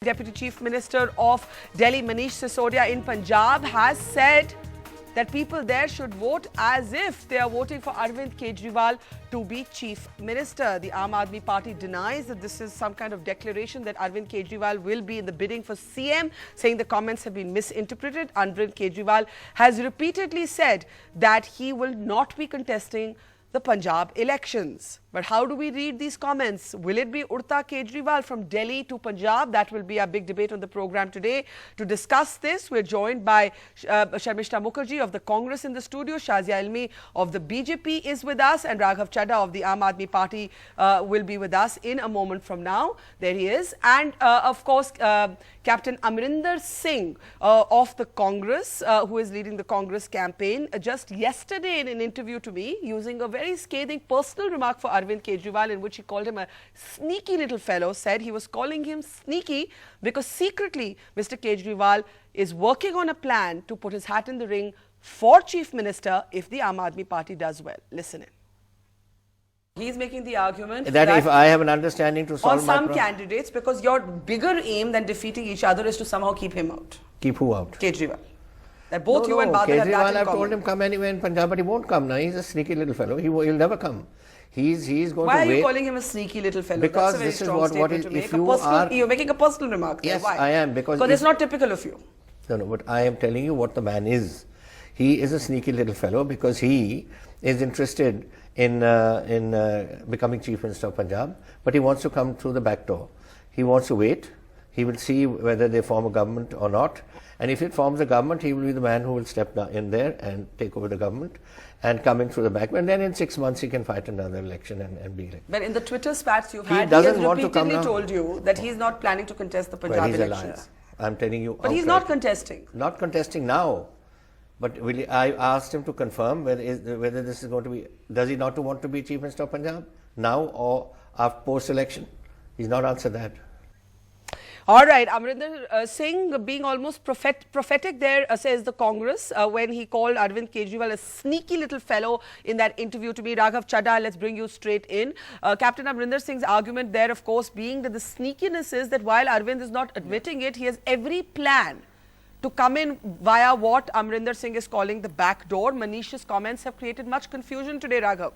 Deputy Chief Minister of Delhi, Manish Sisodia in Punjab, has said that people there should vote as if they are voting for Arvind Kejriwal to be Chief Minister. The Aam Aadmi Party denies that this is some kind of declaration that Arvind Kejriwal will be in the bidding for CM, saying the comments have been misinterpreted. Arvind Kejriwal has repeatedly said that he will not be contesting the Punjab elections. But how do we read these comments? Will it be Urta Kejriwal from Delhi to Punjab? That will be our big debate on the program today. To discuss this, we're joined by Sharmishta Mukherjee of the Congress in the studio, Shazia Ilmi of the BJP is with us, and Raghav Chadha of the Aam Aadmi Party will be with us in a moment from now. There he is. And of course, Captain Amarinder Singh of the Congress, who is leading the Congress campaign, just yesterday in an interview to me, using a very scathing personal remark for Arvind Kejriwal, in which he called him a sneaky little fellow, said he was calling him sneaky because secretly Mr Kejriwal is working on a plan to put his hat in the ring for Chief Minister if the Aam Aadmi Party does well. Listen in. He's making the argument that if I have an understanding to solve on some candidates, because your bigger aim than defeating each other is to somehow keep him out. Keep who out? Kejriwal. That both you and Badal have that in Kejriwal, I've common. told him come anywhere in Punjab, but he won't come now. He's a sneaky little fellow. He'll never come. He's going to wait. Why are you calling him a sneaky little fellow? Because that's a very this is strong what statement is, to make. if you are... You're making a personal remark there. Yes, Why? I am. Because it's not typical of you. No, but I am telling you what the man is. He is a sneaky little fellow because he is interested in becoming Chief Minister of Punjab, but he wants to come through the back door. He wants to wait. He will see whether they form a government or not. And if it forms a government, he will be the man who will step in there and take over the government and come in through the back. And then in 6 months, he can fight another election and be elected. But in the Twitter spats you've had, he has repeatedly told you that he's not planning to contest the Punjab elections. He's a liar. I'm telling you. But he's not contesting. Not contesting now. But I asked him to confirm whether this is going to be, does he not want to be Chief Minister of Punjab now or after post-election? He's not answered that. All right, Amarinder Singh being almost prophetic there, says the Congress, when he called Arvind Kejriwal a sneaky little fellow in that interview to me. Raghav Chadha, let's bring you straight in. Captain Amarinder Singh's argument there, of course, being that the sneakiness is that while Arvind is not admitting it, he has every plan to come in via what Amarinder Singh is calling the back door. Manish's comments have created much confusion today, Raghav.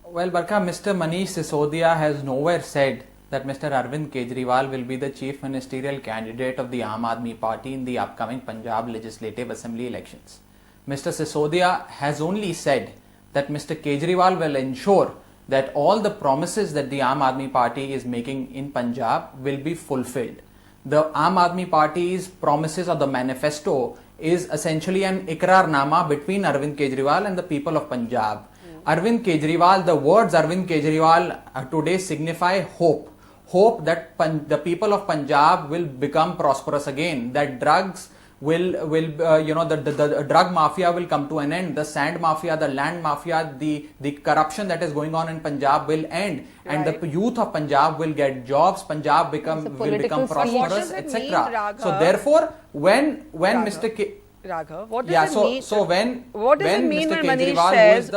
Well, Barka, Mr Manish Sisodia has nowhere said that Mr Arvind Kejriwal will be the chief ministerial candidate of the Aam Aadmi Party in the upcoming Punjab Legislative Assembly elections. Mr Sisodia has only said that Mr Kejriwal will ensure that all the promises that the Aam Aadmi Party is making in Punjab will be fulfilled. The Aam Aadmi Party's promises or the manifesto is essentially an iqrarnama between Arvind Kejriwal and the people of Punjab. Arvind Kejriwal, the words Arvind Kejriwal today signify hope. Hope that the people of Punjab will become prosperous again, that drugs the drug mafia will come to an end, the sand mafia, the land mafia, the corruption that is going on in Punjab will end, and the youth of Punjab will get jobs, Punjab will become prosperous, etc. So therefore, when Mr. Raghav, what does it mean? So what does it mean Mr. when Manish Kejriwal, says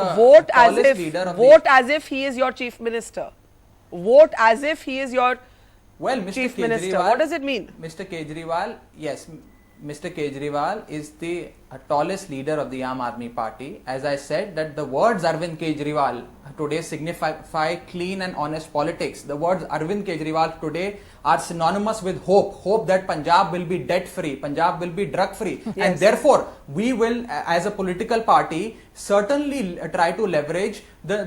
vote as if he is your chief minister? Vote as if he is your chief minister. What does it mean? Mr. Kejriwal, yes, Mr. Kejriwal is the tallest leader of the Aam Aadmi Party. As I said, that the words Arvind Kejriwal today signify clean and honest politics. The words Arvind Kejriwal today are synonymous with hope. Hope that Punjab will be debt-free, Punjab will be drug-free. Yes. And therefore, we will, as a political party, certainly try to leverage the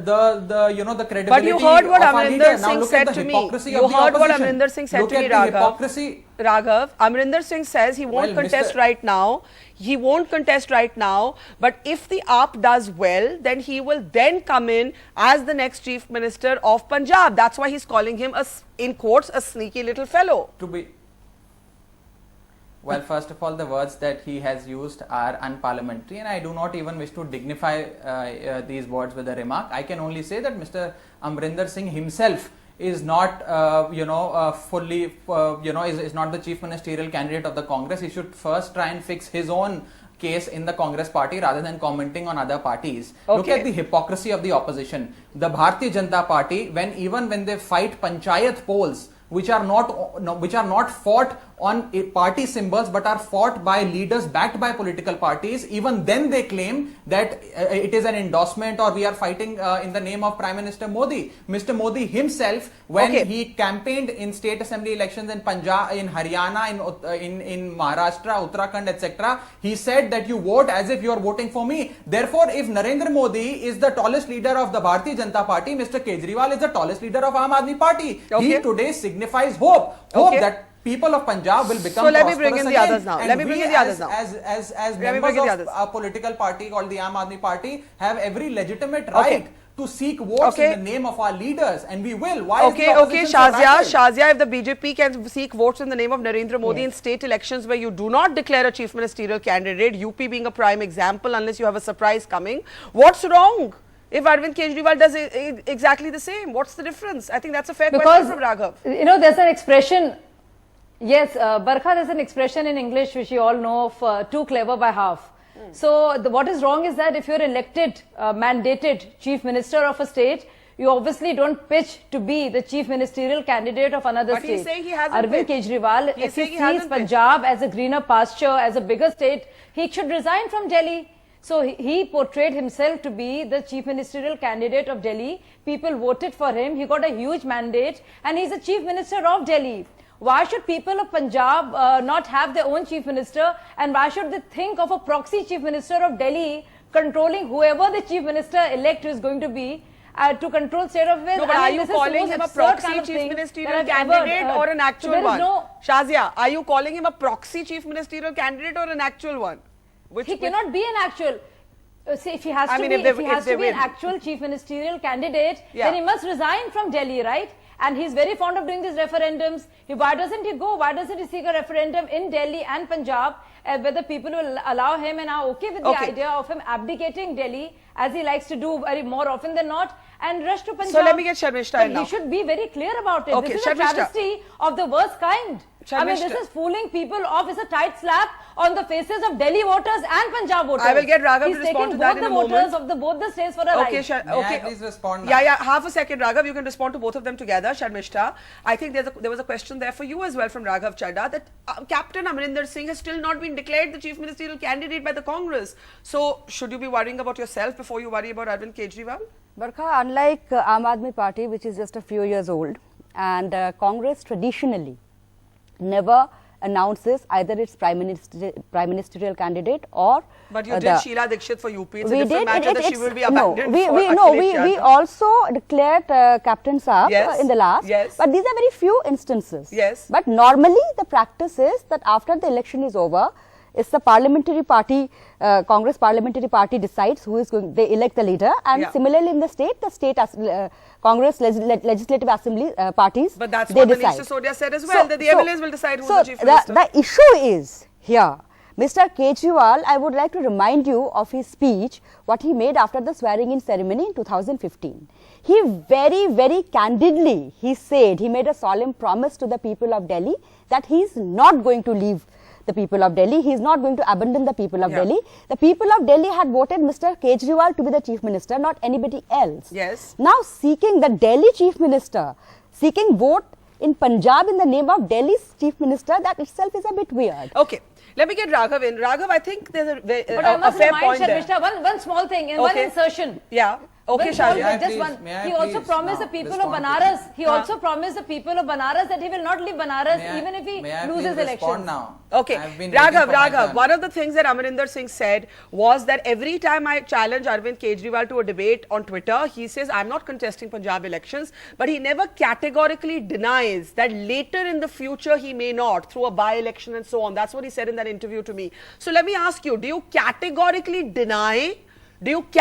credibility. But you heard what Amarinder Singh said to me. You heard what Amarinder Singh said to me, Raghav. Amarinder Singh says he won't contest right now. He won't contest right now, but if the AAP does well, then he will then come in as the next Chief Minister of Punjab. That's why he's calling him, in quotes, a sneaky little fellow. Well, first of all, the words that he has used are unparliamentary, and I do not even wish to dignify these words with a remark. I can only say that Mr. Amarinder Singh himself is not, is not the chief ministerial candidate of the Congress. He should first try and fix his own case in the Congress party rather than commenting on other parties. Look at the hypocrisy of the opposition. The Bharatiya Janata Party, even when they fight panchayat polls, which are not fought on party symbols but are fought by leaders backed by political parties, even then they claim that it is an endorsement or we are fighting in the name of Prime Minister Modi. Mr. Modi himself, when he campaigned in state assembly elections in Punjab, in Haryana, in Maharashtra, Uttarakhand, etc., he said that you vote as if you are voting for me. Therefore, if Narendra Modi is the tallest leader of the Bharatiya Janata Party, Mr. Kejriwal is the tallest leader of Aam Aadmi Party. He today signifies hope that people of Punjab will become prosperous. So let me bring in the others now. Let me bring in the others now. As members of a political party called the Aam Aadmi Party, have every legitimate right to seek votes in the name of our leaders, and we will. Why is the opposition so radical? Shazia, if the BJP can seek votes in the name of Narendra Modi in state elections where you do not declare a chief ministerial candidate, UP being a prime example, unless you have a surprise coming, what's wrong? If Arvind Kejriwal does exactly the same, what's the difference? I think that's a fair question from Raghav. You know, there's an expression, yes, Barkha, there's an expression in English which you all know of, too clever by half. So, what is wrong is that if you're elected, mandated chief minister of a state, you obviously don't pitch to be the chief ministerial candidate of another state. But he's saying he hasn't Arvind pitched. Kejriwal, if he sees Punjab as a greener pasture, as a bigger state, he should resign from Delhi. So he portrayed himself to be the chief ministerial candidate of Delhi. People voted for him. He got a huge mandate and he's the chief minister of Delhi. Why should people of Punjab not have their own chief minister, and why should they think of a proxy chief minister of Delhi controlling whoever the chief minister elect is going to be to control state of affairs? No, but are you calling him a proxy chief ministerial candidate or an actual one? Shazia, are you calling him a proxy chief ministerial candidate or an actual one? He cannot be an actual. See, if he has to be an actual chief ministerial candidate, then he must resign from Delhi, right? And he's very fond of doing these referendums. Why doesn't he go? Why doesn't he seek a referendum in Delhi and Punjab whether people will allow him and are okay with the idea of him abdicating Delhi, as he likes to do very more often than not, and rush to Punjab? So let me get Sharmishta in now. He should be very clear about it. This is a travesty of the worst kind. I mean, this is fooling people off. It's a tight slap on the faces of Delhi voters and Punjab voters. I will get Raghav to respond to that in a moment. He's taking both the voters of both the states for a ride. May I please respond now? Yeah, half a second, Raghav. You can respond to both of them together. Sharmishta, I think there was a question there for you as well from Raghav Chadda, that Captain Amarinder Singh has still not been declared the chief ministerial candidate by the Congress. So, should you be worrying about yourself before you worry about Arvind Kejriwal? Barkha, unlike Aam Aadmi Party, which is just a few years old, and Congress traditionally never announces either its prime ministerial candidate or but you did Sheila Dikshit for UP. It's a different matter that she will be no, abandoned. We also declared Captain Saab in the last. Yes. But these are very few instances. Yes. But normally the practice is that after the election is over, it's the parliamentary party, Congress parliamentary party decides who is going, they elect the leader, and similarly in the state Congress legislative assembly parties, but that's what Manish Sisodia said as well, that the MLAs will decide who is the chief minister. The issue is here, Mr. Kejriwal, I would like to remind you of his speech, what he made after the swearing-in ceremony in 2015. He very candidly, he said, he made a solemn promise to the people of Delhi that he is not going to leave the people of Delhi. He is not going to abandon the people of Delhi. The people of Delhi had voted Mr. Kejriwal to be the chief minister, not anybody else. Yes. Now seeking the Delhi chief minister, seeking vote in Punjab in the name of Delhi's chief minister, that itself is a bit weird. Okay. Let me get Raghav in. Raghav, I think there's a fair point there. One small thing, one insertion. Yeah. Okay, Shazia. Just one. He also promised the people of Banaras. He also promised the people of Banaras that he will not leave Banaras even if he loses elections. Now? Okay, Raghav, one of the things that Amarinder Singh said was that every time I challenge Arvind Kejriwal to a debate on Twitter, he says, I'm not contesting Punjab elections, but he never categorically denies that later in the future he may not, through a by-election and so on. That's what he said in that interview to me. So let me ask you, do you categorically deny that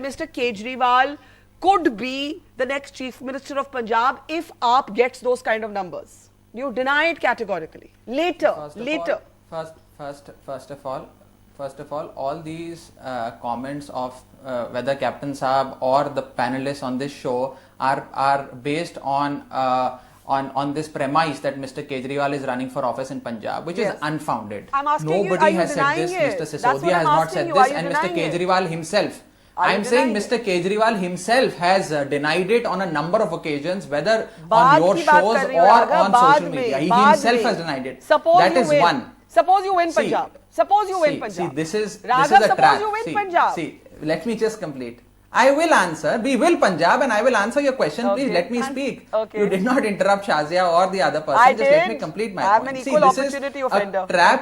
Mr. Kejriwal could be the next chief minister of Punjab if AAP gets those kind of numbers? Do you deny it categorically? First of all these comments of whether Captain Saab or the panelists on this show are based on on this premise that Mr Kejriwal is running for office in Punjab, which is unfounded. I'm asking you, Nobody are you has said this. denying it? Mr That's what Sisodia has I'm not asking said you. this, Are you and Mr denying it? Kejriwal himself. Are you I'm saying denying Mr Kejriwal himself has denied it on a number of occasions, whether Baad on your ki baat shows kar rahi or ho, Raghav, on baad social media. mein, He baad himself mein. has denied it. Suppose That you is win. one. Suppose you win See, Punjab. Suppose you win See, Punjab. this is Raghav, a suppose trap. you win Punjab. See, let me just complete. I will answer. We will Punjab, and I will answer your question. Please let me speak. Okay. You did not interrupt Shazia or the other person. I Just let me did. complete my I'm point. an See, equal this opportunity is offender. a trap.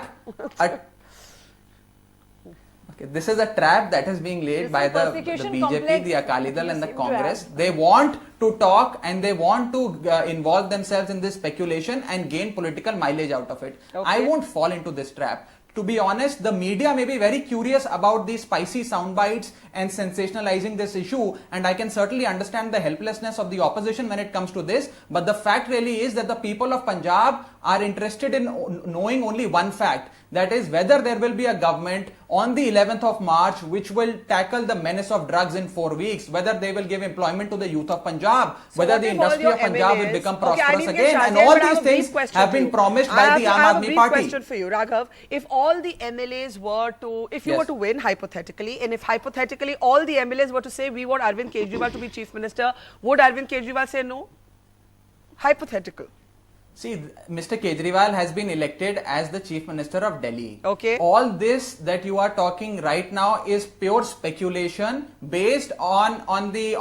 This is a trap that is being laid by the persecution BJP, complex the Akali-Dal and the seem to Congress. have. They want to talk and they want to involve themselves in this speculation and gain political mileage out of it. I won't fall into this trap. To be honest, the media may be very curious about these spicy sound bites and sensationalizing this issue, and I can certainly understand the helplessness of the opposition when it comes to this, but the fact really is that the people of Punjab are interested in knowing only one fact, that is whether there will be a government on the 11th of March which will tackle the menace of drugs in 4 weeks, whether they will give employment to the youth of Punjab, whether the industry of Punjab will become prosperous again, and all these things have been promised by the Aam Aadmi Party. Question for you, Raghav. If all the MLAs were to, if you were to win hypothetically, and if hypothetically all the MLAs were to say we want Arvind Kejriwal to be Chief Minister, would Arvind Kejriwal say no? Hypothetical. See, Mr. Kejriwal has been elected as the Chief Minister of Delhi. Okay. All this that you are talking right now is pure speculation based on the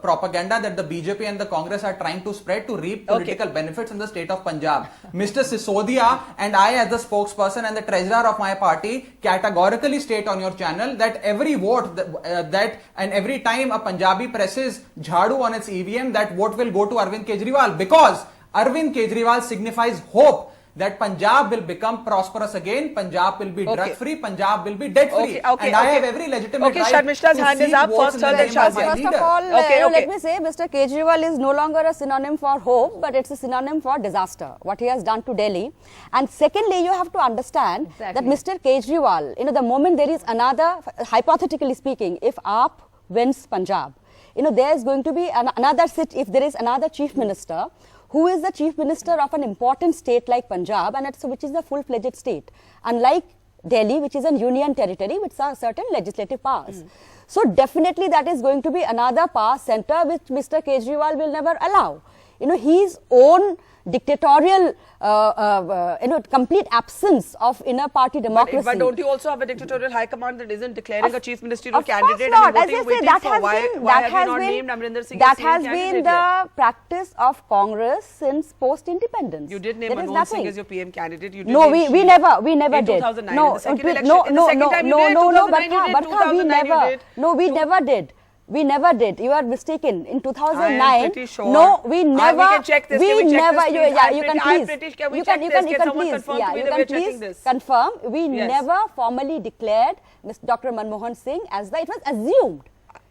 propaganda that the BJP and the Congress are trying to spread to reap political benefits in the state of Punjab. Mr. Sisodia and I, as the spokesperson and the treasurer of my party, categorically state on your channel that every vote and every time a Punjabi presses jhadu on its EVM, that vote will go to Arvind Kejriwal. Because Arvind Kejriwal signifies hope that Punjab will become prosperous again, Punjab will be drug-free, Punjab will be debt-free. And I have every legitimate right Sharmishta's hand is up. First, First of all, let me say, Mr. Kejriwal is no longer a synonym for hope, but it's a synonym for disaster, what he has done to Delhi. And secondly, you have to understand that Mr. Kejriwal, the moment there is another, hypothetically speaking, if AAP wins Punjab, there is going to be another if there is another chief minister who is the chief minister of an important state like Punjab, and which is a full-fledged state, unlike Delhi, which is a union territory with certain legislative powers. So definitely that is going to be another power center which Mr. Kejriwal will never allow. His own dictatorial, complete absence of inner party democracy. But don't you also have a dictatorial high command that isn't declaring a chief ministerial candidate? Of course not. As I say, that has been, why have you not named Amarinder Singh that has been the practice of Congress since post-independence. You did name Manmohan Singh as your PM candidate. You did no, we never in did. 2009, No, in the second election. no, In the second time you did. 2009 you did. No, we never did. We never did. You are mistaken. In 2009, I am pretty sure. No, we never. We can check this. We can we check never. this, Yeah, I'm you pretty, can please. I'm pretty, can we you check can, this? you Can can someone please. confirm Yeah, to me you that we can are checking please this? confirm. We Yes. never formally declared Dr. Manmohan Singh as the. It was assumed.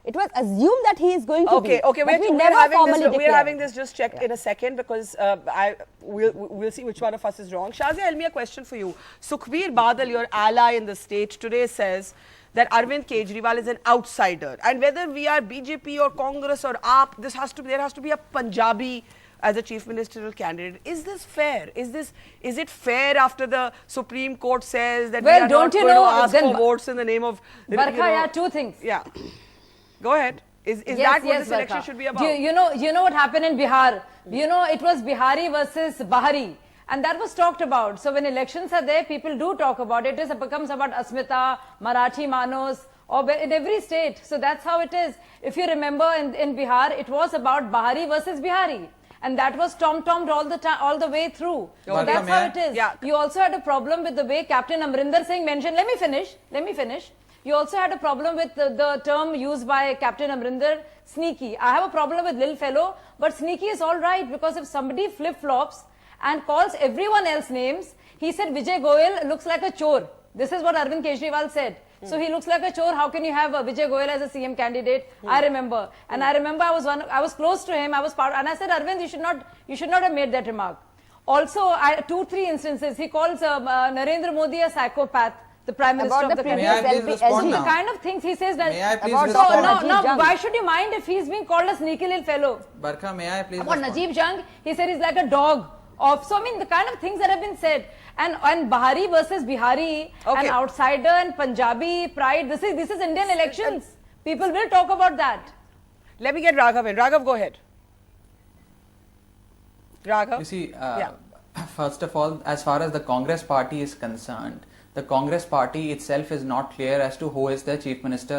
It was assumed that he is going to be. Okay, but we never formally declared. We are having this just checked in a second because we'll see which one of us is wrong. Shazia, tell me a question for you. Sukhbir Badal, your ally in the state, today says that Arvind Kejriwal is an outsider, and whether we are BJP or Congress or AAP, there has to be a Punjabi as a chief ministerial candidate. Is this fair? Is it fair after the Supreme Court says that we are not going to ask for votes in the name of Barkha, two things. Yeah. Go ahead. Is that what this election should be about? You know what happened in Bihar? It was Bihari versus Bahari. And that was talked about. So when elections are there, people do talk about it. It becomes about Asmita, Marathi Manos, or in every state. So that's how it is. If you remember in Bihar, it was about Bahari versus Bihari. And that was tom-tommed all the way through. So that's how it is. Yeah. You also had a problem with the way Captain Amarinder Singh mentioned. Let me finish. You also had a problem with the term used by Captain Amarinder, sneaky. I have a problem with Lil Fellow, but sneaky is all right, because if somebody flip-flops and calls everyone else names, he said Vijay Goyal looks like a chore. This is what Arvind Kejriwal said. So he looks like a chore. How can you have Vijay Goyal as a CM candidate? I remember. And I remember I was close to him. And I said, Arvind, you should not have made that remark. Also, 2-3 instances, he calls Narendra Modi a psychopath. the Prime Minister About of the the previous May I please country. respond LB. The now? kind of things he says that. May I please About respond? Dr. No, Najib no. Jung. Why should you mind if he's being called a sneaky little fellow? Barkha, may I please About respond? Najib Jung, he said he's like a dog. So I mean, the kind of things that have been said, and Bahari versus Bihari, Okay. and outsider and Punjabi pride. This is Indian elections. People will talk about that. Let me get Raghav in. Raghav, go ahead. Raghav. You see, Yeah. first of all, as far as the Congress party is concerned, the Congress party itself is not clear as to who is the chief minister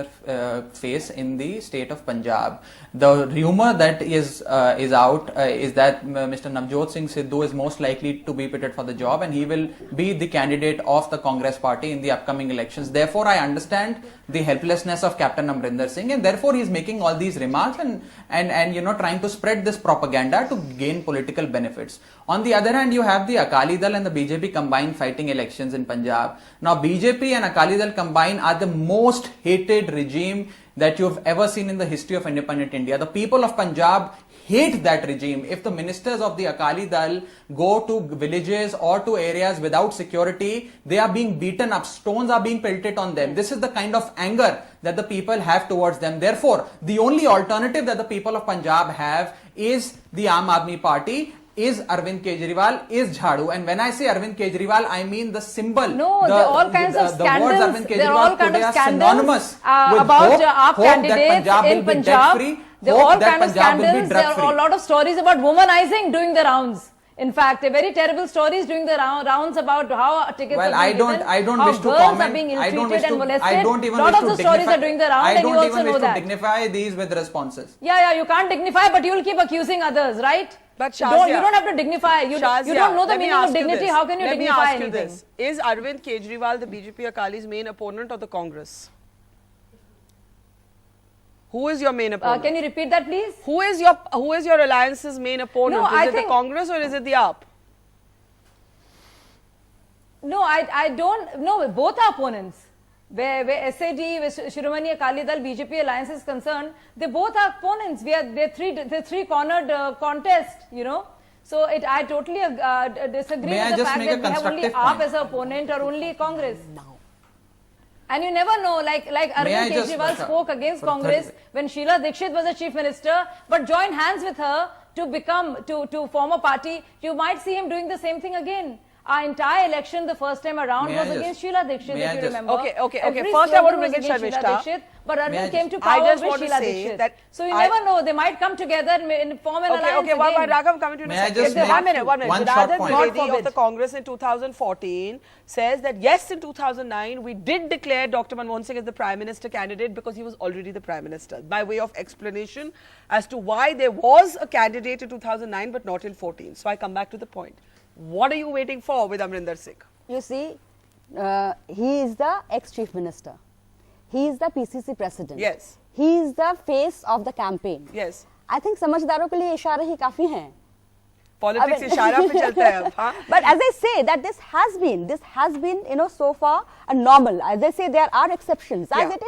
face in the state of Punjab. The rumor that is out is that Mr. Navjot Singh Sidhu is most likely to be pitted for the job, and he will be the candidate of the Congress party in the upcoming elections. Therefore, I understand the helplessness of Captain Amarinder Singh, and therefore he is making all these remarks and you know, trying to spread this propaganda to gain political benefits. On the other hand, you have the Akali Dal and the BJP combined fighting elections in Punjab. Now, BJP and Akali Dal combined are the most hated regime that you've ever seen in the history of independent India. The people of Punjab hate that regime. If the ministers of the Akali Dal go to villages or to areas without security, they are being beaten up. Stones are being pelted on them. This is the kind of anger that the people have towards them. Therefore, the only alternative that the people of Punjab have is the Aam Aadmi Party, is Arvind Kejriwal, is Jhadu. And when I say Arvind Kejriwal, I mean the symbol. No, there are all kinds of the words scandals. Arvind There are all Kejriwal kind today of are scandals synonymous with about hope, our hope that candidates Punjab will in be Punjab. debt-free, There are all hope that kind of Punjab will be scandals. There are a drug-free. lot of stories about womanizing doing the rounds. In fact, very terrible stories doing the rounds about how tickets Well, are being given, I don't how wish to girls comment. are being I don't ill-treated wish and to. molested. I don't even lot wish of to the stories dignify. are doing the round, I and you don't also even know wish to that. dignify these with responses. Yeah, you can't dignify, but you will keep accusing others, right? But you Shazia, don't have to dignify. You don't know the let me meaning of ask you dignity. this. How can you Let me dignify ask you anything? this. Is Arvind Kejriwal the BJP Akali's main opponent or the Congress? Who is your main opponent? Can you repeat that, please? Who is your alliance's main opponent? No, is I it think- the Congress or is it the AAP? No, I don't. No, both are opponents. Where SAD, where Shiromani Akali Dal, BJP alliance is concerned, they both are opponents. They're three cornered contest. You know. So I totally disagree May I with the just fact make a that we have only constructive AAP point? as an opponent or only Congress. And you never know, like Arvind Kejriwal spoke against Congress when Sheila Dikshit was a chief minister, but joined hands with her to form a party. You might see him doing the same thing again. Our entire election the first time around was against Sheila Dikshit, if you remember. Okay. Every First, I want to slogan bring in was against Sharmishta. Sheila Dikshit, but May I Arvind just- came to I power just with want to Sheila say Dikshit. that So you never know, they might come together and form an alliance Okay, again. Raghav, coming to you in a May I second. just make One minute. one short Janaardan point? God Trivedi of forbid. the Congress in 2014 says that yes, in 2009 we did declare Dr. Manmohan Singh as the Prime Minister candidate because he was already the Prime Minister. By way of explanation as to why there was a candidate in 2009 but not in 14. So I come back to the point. What are you waiting for with Amarinder Singh? You see, he is the ex-chief minister. He is the PCC president. Yes. He is the face of the campaign. Yes. I think समझदारों के लिए इशारे ही काफी हैं. Politics इशारा पे चलता है अब, हाँ? But as I say that this has been, you know, so far a normal. As I say, there are exceptions. Yeah. As it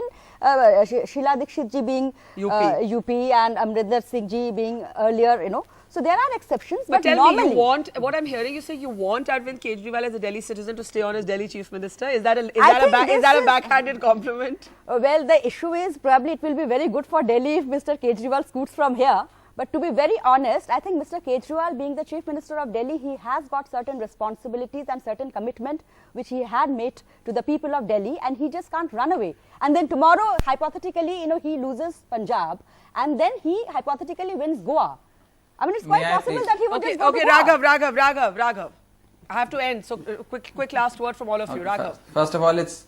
in Sheila Dikshit ji being UP and Amarinder Singh ji being earlier, you know. So there are exceptions, But tell normally, me, what I'm hearing you say, you want Arvind Kejriwal as a Delhi citizen to stay on as Delhi Chief Minister. Is that a backhanded compliment? Well, the issue is probably it will be very good for Delhi if Mr. Kejriwal scoots from here. But to be very honest, I think Mr. Kejriwal, being the Chief Minister of Delhi, he has got certain responsibilities and certain commitment which he had made to the people of Delhi, and he just can't run away. And then tomorrow, hypothetically, you know, he loses Punjab, and then he hypothetically wins Goa. I mean, it's quite possible that he would just go to Goa. Raghav. I have to end. So, quick last word from all of you. Raghav. First of all, it's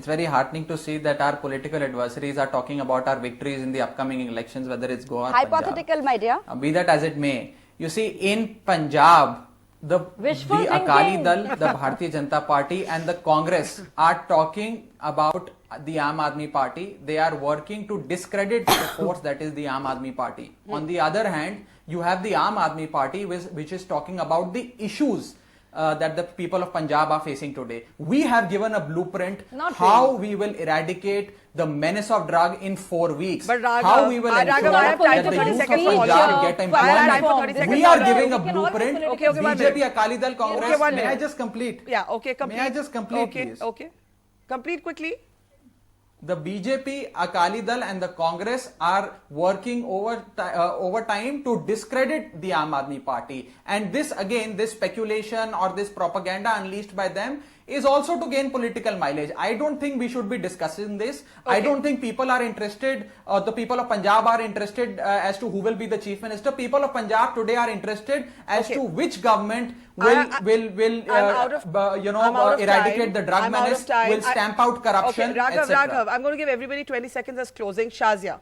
very heartening to see that our political adversaries are talking about our victories in the upcoming elections, whether it's Goa or Hypothetical, Punjab. my dear. Be that as it may. You see, in Punjab, the Wishful Akali thinking. Dal, the Bharatiya Janata Party and the Congress are talking about the Aam Aadmi Party. They are working to discredit the force that is the Aam Aadmi Party. On the other hand, you have the Aam Aadmi Party which is talking about the issues that the people of Punjab are facing today. We have given a blueprint Not how really. we will eradicate the menace of drug in 4 weeks. But Raghav, how we will Raghav, ensure I have time that for the 30 youth of seconds for Punjab all. get I have time for 30 employment. seconds We for are all. giving a We can always blueprint. finish. Okay, 1 BJP, minute. Akali Dal, Congress. Okay, 1 May I minute. just complete? Yeah, okay, complete. May I just complete, okay, please? Okay, complete quickly. The BJP, Akali Dal and the Congress are working over time to discredit the Aam Aadmi Party. And this again, this speculation or this propaganda unleashed by them is also to gain political mileage. I don't think we should be discussing this. I don't think people are interested, the people of Punjab are interested as to who will be the chief minister. People of Punjab today are interested as to which government will eradicate the drug menace, will stamp out corruption, okay, Raghav, etc. I'm going to give everybody 20 seconds as closing. Shazia.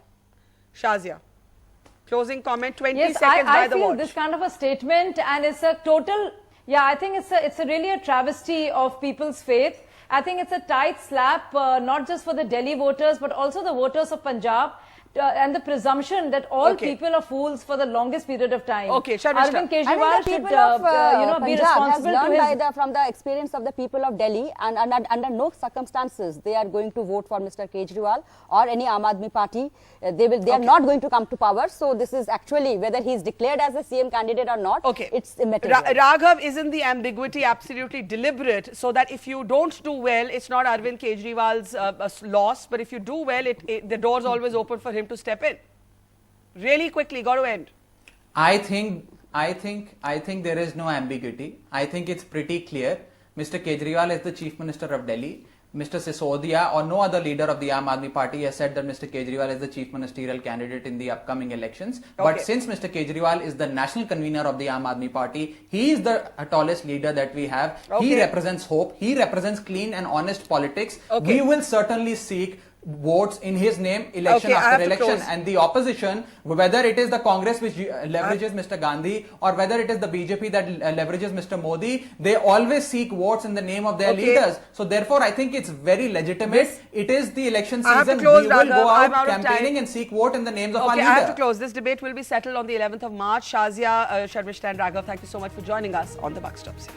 Closing comment, 20 Yes, seconds by I the feel watch. this kind of a statement, and it's a total, I think it's a really a travesty of people's faith. I think it's a tight slap, not just for the Delhi voters, but also the voters of Punjab, and the presumption that all people are fools for the longest period of time. Okay, Sharmishta. Arvind I think Kejriwal the should, people of be Punjab has responsible to learned his... from the experience of the people of Delhi, and under no circumstances they are going to vote for Mr. Kejriwal or any Aam Aadmi Party. They are not going to come to power. So this is actually, whether he is declared as a CM candidate or not, it's immaterial. Raghav, isn't the ambiguity absolutely deliberate, so that if you don't do well, it's not Arvind Kejriwal's loss, but if you do well, the door's always open for him to step in? Really quickly, got to end. I think there is no ambiguity. I think it's pretty clear. Mr. Kejriwal is the Chief Minister of Delhi. Mr. Sisodia or no other leader of the Aam Aadmi Party has said that Mr. Kejriwal is the chief ministerial candidate in the upcoming elections. But since Mr. Kejriwal is the national convener of the Aam Aadmi Party, he is the tallest leader that we have. He represents hope. He represents clean and honest politics. We will certainly seek votes in his name election after election, and the opposition, whether it is the Congress which leverages Mr. Gandhi or whether it is the BJP that leverages Mr. Modi, they always seek votes in the name of their leaders. So therefore I think it's very legitimate. It is the election season. We will go out campaigning and seek vote in the names of our leader. I have to close. This debate will be settled on the 11th of March. Shazia, Sharmishta and Raghav, thank you so much for joining us on the Buck Stops.